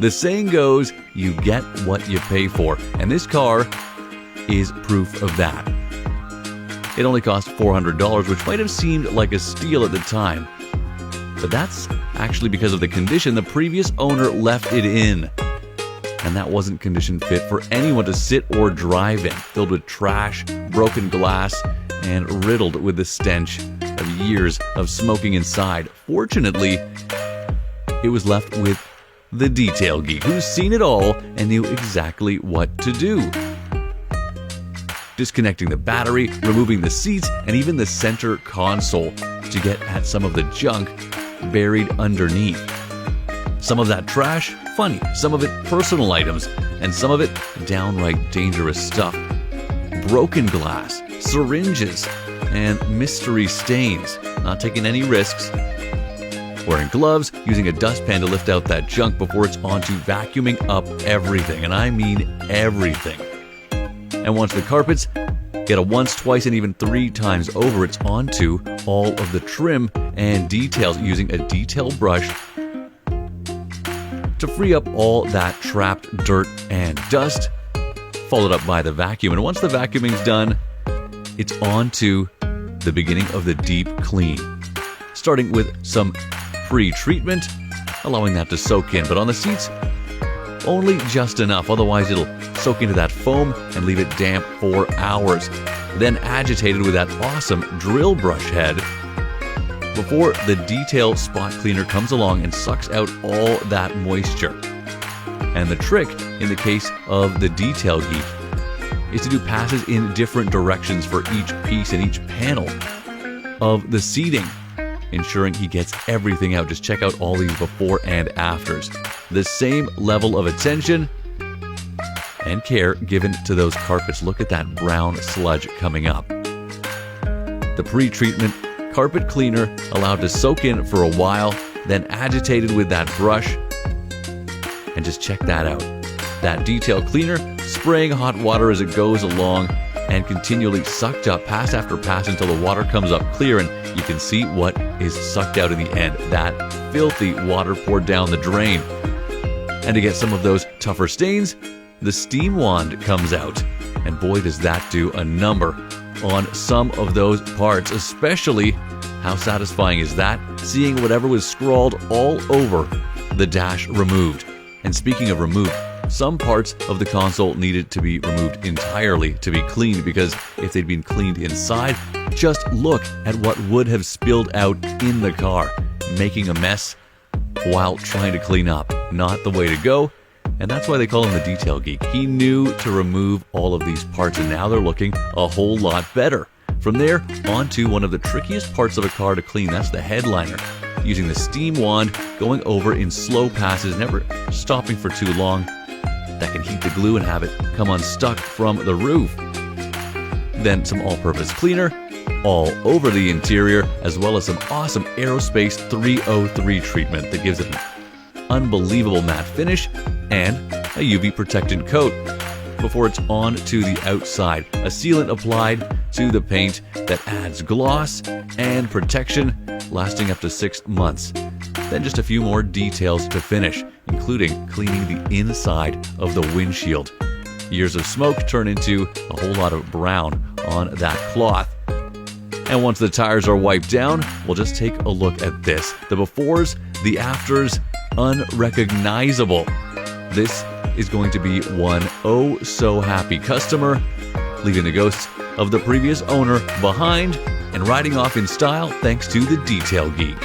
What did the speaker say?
The saying goes, you get what you pay for, and this car is proof of that. It only cost $400, which might have seemed like a steal at the time, but that's actually because of the condition the previous owner left it in. And that wasn't condition fit for anyone to sit or drive in, filled with trash, broken glass, and riddled with the stench of years of smoking inside. Fortunately, it was left with the detail geek, who's seen it all and knew exactly what to do. Disconnecting the battery, removing the seats, and even the center console to get at some of the junk buried underneath. Some of that trash, funny, some of it personal items, and some of it downright dangerous stuff. Broken glass, syringes, and mystery stains. Not taking any risks. Wearing gloves, using a dustpan to lift out that junk before it's on to vacuuming up everything, and I mean everything. And once the carpets get a once, twice, and even 3 times over, it's onto all of the trim and details using a detail brush to free up all that trapped dirt and dust, followed up by the vacuum. And once the vacuuming's done, it's on to the beginning of the deep clean, starting with some pre-treatment, allowing that to soak in. But on the seats, only just enough, otherwise it'll soak into that foam and leave it damp for hours. Then agitated with that awesome drill brush head before the detail spot cleaner comes along and sucks out all that moisture. And the trick in the case of the detail geek is to do passes in different directions for each piece and each panel of the seating, ensuring he gets everything out. Just check out all these before and afters. The same level of attention and care given to those carpets. Look at that brown sludge coming up. The pre-treatment carpet cleaner allowed to soak in for a while, then agitated with that brush. And just check that out. That detail cleaner spraying hot water as it goes along and continually sucked up pass after pass until the water comes up clear, and you can see what is sucked out in the end. That filthy water poured down the drain. And to get some of those tougher stains, the steam wand comes out. And boy, does that do a number on some of those parts. Especially, how satisfying is that, seeing whatever was scrawled all over the dash removed. And speaking of removed, some parts of the console needed to be removed entirely to be cleaned, because if they'd been cleaned inside, just look at what would have spilled out in the car, making a mess while trying to clean up. Not the way to go. And that's why they call him the detail geek. He knew to remove all of these parts, and now they're looking a whole lot better. From there, on to one of the trickiest parts of a car to clean. That's the headliner. Using the steam wand, going over in slow passes, never stopping for too long. That can heat the glue and have it come unstuck from the roof. Then some all-purpose cleaner all over the interior, as well as some awesome Aerospace 303 treatment that gives it an unbelievable matte finish and a UV protectant coat before it's on to the outside. A sealant applied to the paint that adds gloss and protection, lasting up to 6 months. Then just a few more details to finish, including cleaning the inside of the windshield. Years of smoke turn into a whole lot of brown on that cloth. And once the tires are wiped down, we'll just take a look at this. The befores, the afters, unrecognizable. This is going to be one oh so happy customer, leaving the ghosts of the previous owner behind and riding off in style thanks to the detail geek.